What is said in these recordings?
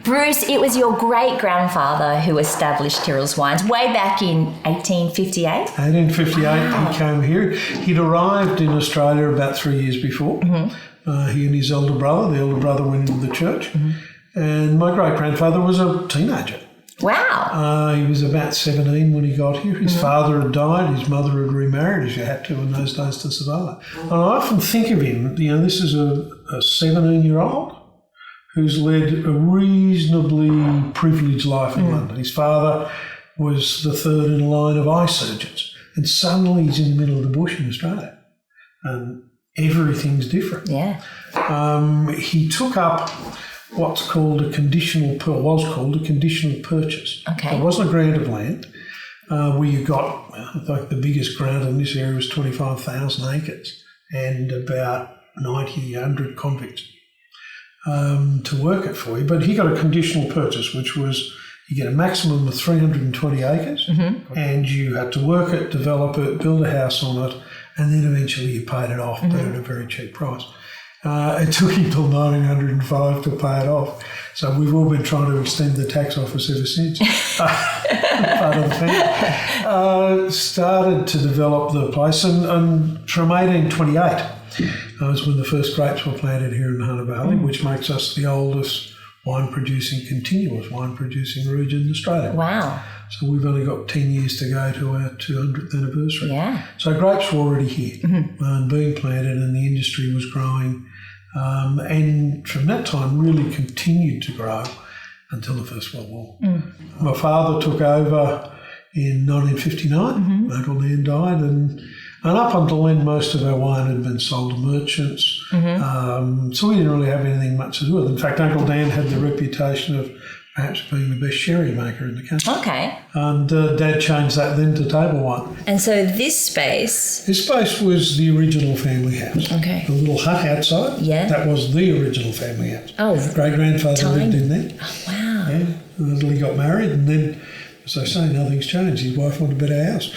Bruce, it was your great-grandfather who established Tyrrell's Wines way back in 1858? 1858, wow. He came here. He'd arrived in Australia about 3 years before. He and his elder brother went into the church. And my great-grandfather was a teenager. Wow. He was about 17 when he got here. His father had died. His mother had remarried, as you had to in those days to survive. And I often think of him, this is a 17-year-old who's led a reasonably privileged life in London. His father was the third in a line of eye surgeons. And suddenly he's in the middle of the bush in Australia. And everything's different. Yeah. He took up what's called a conditional purchase. Okay. It wasn't a grant of land where you got, like the biggest grant in this area was 25,000 acres and about 100 convicts to work it for you. But he got a conditional purchase, which was you get a maximum of 320 acres and you had to work it, develop it, build a house on it, and then eventually you paid it off, but at a very cheap price. It took him till 1905 to pay it off. So we've all been trying to extend the tax office ever since. Part of the family. Started to develop the place, and from 1828 was when the first grapes were planted here in the Yarra Valley, which makes us the oldest continuous wine-producing region in Australia. Wow. So we've only got 10 years to go to our 200th anniversary. Yeah. So grapes were already here and being planted, and the industry was growing. And from that time really continued to grow until the First World War. My father took over in 1959. Uncle Dan died, and up until then most of our wine had been sold to merchants. So we didn't really have anything much to do with it. In fact, Uncle Dan had the reputation of perhaps being the best sherry maker in the country. Okay. And Dad changed that then to table wine. And so this space... This space was the original family house. Okay. The little hut outside. Yeah. That was the original family house. Oh. Great-grandfather lived in there. Oh, wow. Yeah. Until he got married, and then, as I say, nothing's changed. His wife wanted a better house.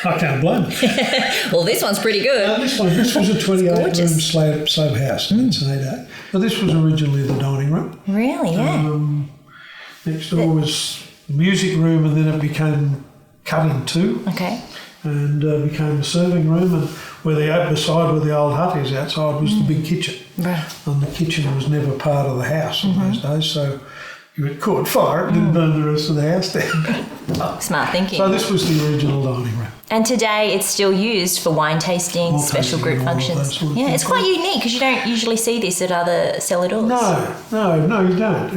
I can't blame him. Well, this one's pretty good. This was a 28-room slab house in St. Ada. But this was originally the dining room. Really, yeah. Next door was the music room, and then it became cut in two. Okay. And became a serving room, and beside where the old hut is outside was the big kitchen. Right. And the kitchen was never part of the house in those days, so you caught fire, it didn't burn the rest of the house down. Smart thinking. So this was the original dining room. And today it's still used for wine tasting, special group functions. Yeah, it's quite unique because you don't usually see this at other cellar doors. No, you don't.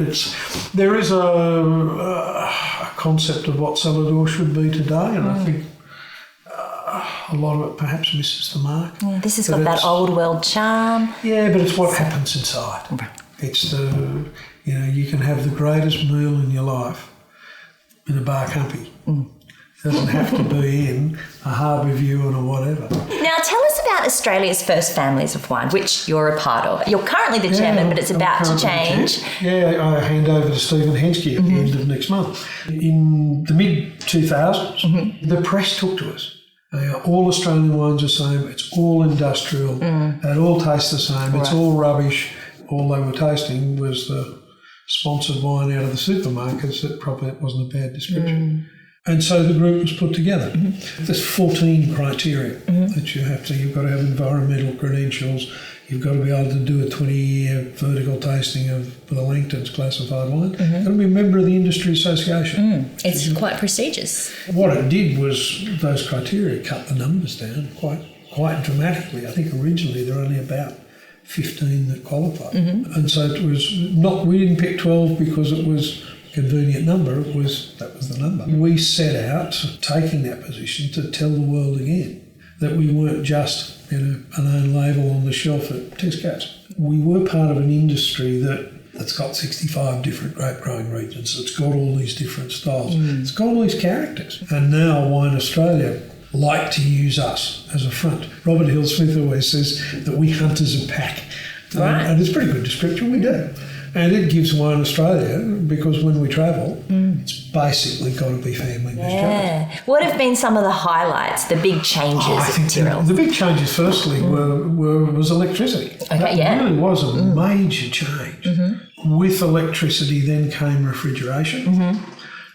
There is a concept of what cellar door should be today, and I think a lot of it perhaps misses the mark. Yeah, this has got that old world charm. Yeah, but it's what happens inside. It's you can have the greatest meal in your life in a bar company. It doesn't have to be in a harbour view or whatever. Now tell us about Australia's first families of wine, which you're a part of. You're currently the chairman, but it's about to change. Yeah, I hand over to Stephen Henschke at the end of next month. In the mid-2000s, the press took to us. All Australian wines are the same. It's all industrial. It all tastes the same. Right. It's all rubbish. All they were tasting was the sponsored wine out of the supermarkets. That probably wasn't a bad description. And so the group was put together. There's 14 criteria that you've got to have environmental credentials. You've got to be able to do a 20-year vertical tasting of the Langton's classified wine. You've got to be a member of the industry association. It's quite prestigious. What it did was those criteria cut the numbers down quite dramatically. I think originally there were only about 15 that qualified. And so it was we didn't pick 12 because it was a convenient number, that was the number. We set out, taking that position, to tell the world again that we weren't just an own label on the shelf at Tesco's. We were part of an industry that's got 65 different grape growing regions. It's got all these different styles. It's got all these characters. And now Wine Australia like to use us as a front. Robert Hill-Smith always says that we hunt as a pack. Right. And it's a pretty good description, we do. And it gives Wine Australia, because when we travel, it's basically got to be family measures. Yeah. What have been some of the highlights, the big changes at Tyrrell? The big changes, firstly, was electricity. Okay, that really was a major change. with electricity then came refrigeration.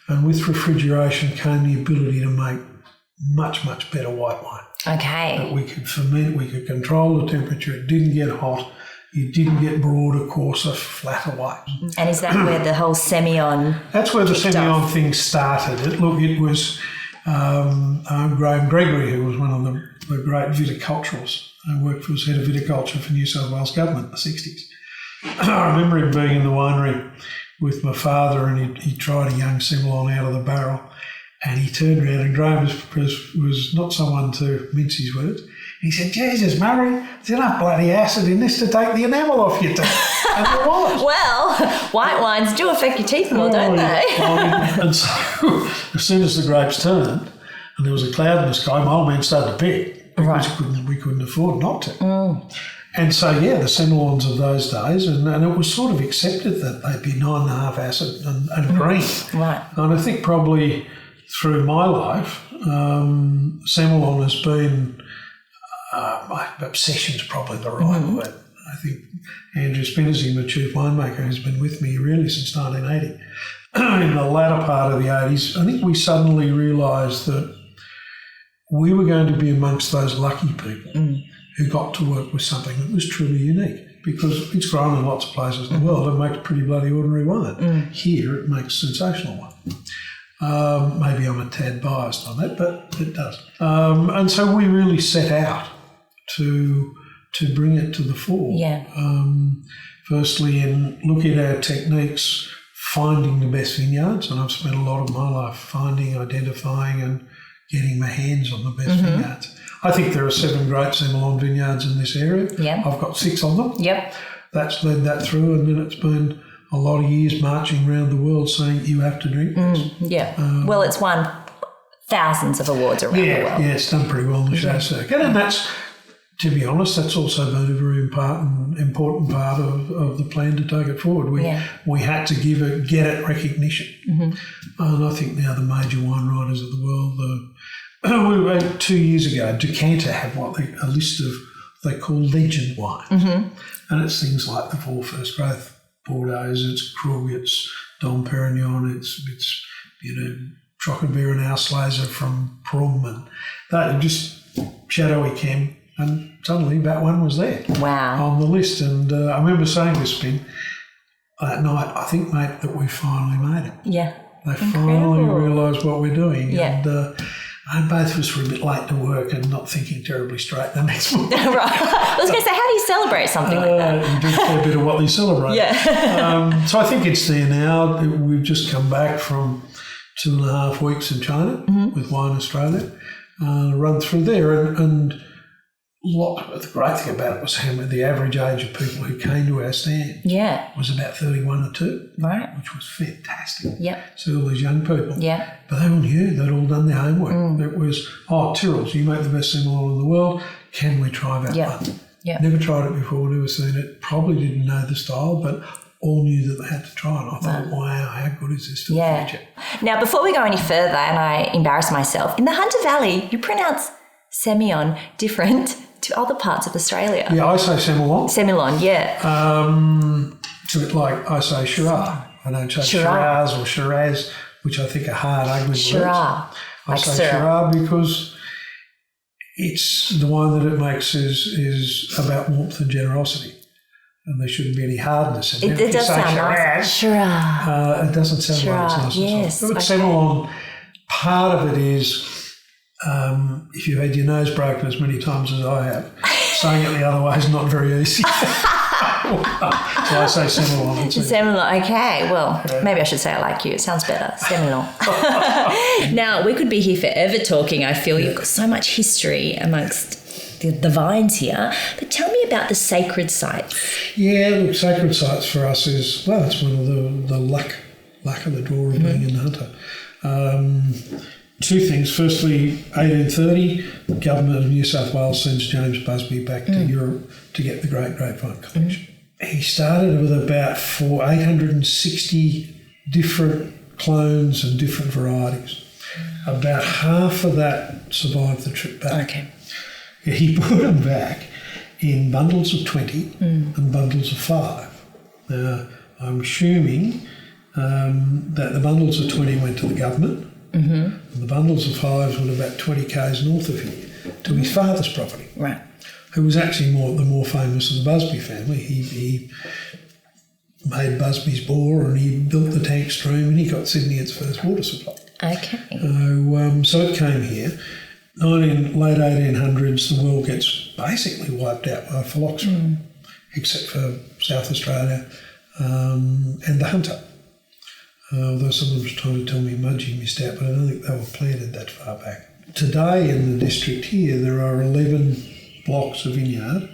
And with refrigeration came the ability to make much, much better white wine. Okay. That we could ferment, we could control the temperature, it didn't get hot, you didn't get broader, coarser, flatter white. And is that where the whole Semillon? That's where the Semillon thing started. It was Graham Gregory, who was one of the great viticulturalists, who worked for as head of viticulture for New South Wales government in the 60s. I remember him being in the winery with my father, and he tried a young Semillon out of the barrel, and he turned around, and Graham was not someone to mince his words. He said, "Jesus, Murray, there's enough bloody acid in this to take the enamel off your teeth." And there was. Well, white wines do affect your teeth more, don't they? And so as soon as the grapes turned and there was a cloud in the sky, my old man started to pick because we couldn't afford not to. And so, the Semillons of those days, and it was sort of accepted that they'd be 9.5 acid and green. Right. And I think probably through my life, Semillon has been, my obsession's probably the right word. I think Andrew Spinnersy, my chief winemaker, has been with me really since 1980. In the latter part of the 80s, I think we suddenly realised that we were going to be amongst those lucky people who got to work with something that was truly unique, because it's grown in lots of places in the world and makes pretty bloody ordinary wine. Here it makes sensational wine. Maybe I'm a tad biased on that, but it does. And so we really set out to bring it to the fore. Firstly, in looking at our techniques, finding the best vineyards, and I've spent a lot of my life finding, identifying and getting my hands on the best vineyards. I think there are 7 great Semillon vineyards in this area. I've got 6 of them. That's led that through, and then it's been a lot of years marching around the world saying you have to drink this. Well, it's won thousands of awards around the world. Yeah, it's done pretty well in the show circuit. And that's, to be honest, that's also been a very important part of the plan to take it forward. We had to get it recognition. And I think now the major wine writers of the world, we were 2 years ago, Decanter had a list of they call legend wines. And it's things like the 4 first growth Bordeaux, it's Krug, it's Dom Perignon, it's Trocadero and Auslese from Prum, and they just shadowy chem. And suddenly that one was there on the list. And I remember saying to Spin that night, I think, mate, that we finally made it. They finally realised what we're doing. And both of us were a bit late to work and not thinking terribly straight the next morning. Right. I was going to say, how do you celebrate something like that? You do a bit of what they celebrate. So I think it's there now. We've just come back from 2.5 weeks in China with Wine Australia, run through there, and the great thing about it was the average age of people who came to our stand was about 31 or 2, which was fantastic. So all these young people. But they all knew, they'd all done their homework. It was, Tyrrell, you make the best Semillon in the world, can we try that one? Never tried it before, never seen it, probably didn't know the style, but all knew that they had to try it. I thought, wow, how good is this for the future? Now, before we go any further, and I embarrass myself, in the Hunter Valley, you pronounce Semillon different to other parts of Australia. I say Semillon. Semillon, It's a bit like I say Shiraz. I don't say Shiraz or Shiraz, which I think are hard, ugly words. Shiraz. I say Shiraz because it's the wine that it makes is about warmth and generosity. And there shouldn't be any hardness in it. It does sound nice. Shiraz. It doesn't sound like it's nice. But Semillon, part of it is, if you've had your nose broken as many times as I have, saying it the other way is not very easy. So I say Semillon. Semillon, okay. Well, maybe I should say it like you. It sounds better. Semillon. Now, we could be here forever talking. I feel you've got so much history amongst the vines here. But tell me about the sacred sites. Look, sacred sites for us is, it's one of the luck of the draw of being in the Hunter. 2 things. Firstly, 1830, the government of New South Wales sends James Busby back to Europe to get the great grapevine collection. He started with about 860 different clones and different varieties. About half of that survived the trip back. He put them back in bundles of 20 and bundles of 5. Now, I I'm assuming that the bundles of 20 went to the government, and the bundles of 5 were about 20 k's north of here, to his father's property. Right. Who was actually the more famous of the Busby family. He made Busby's Bore, and he built the tank stream, and he got Sydney its first water supply. Okay. So it came here. Late 1800s, the world gets basically wiped out by phylloxera, except for South Australia and the hunter. Although someone was trying to tell me Mudgee missed out, but I don't think they were planted that far back. Today in the district here, there are 11 blocks of vineyard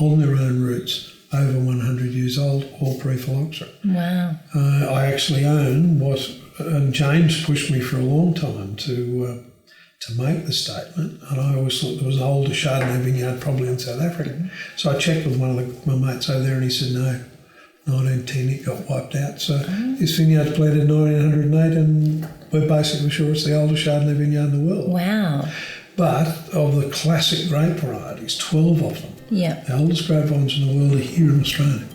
on their own roots, over 100 years old, all pre-phylloxera. Wow. I actually own and James pushed me for a long time to make the statement, and I always thought there was an older Chardonnay vineyard probably in South Africa. So I checked with one of my mates over there, and he said no, 1910 it got wiped out. So this vineyard's planted in 1908, and we're basically sure it's the oldest Chardonnay vineyard in the world. Wow. But of the classic grape varieties, 12 of them, yeah, the oldest grapevines in the world are here in Australia.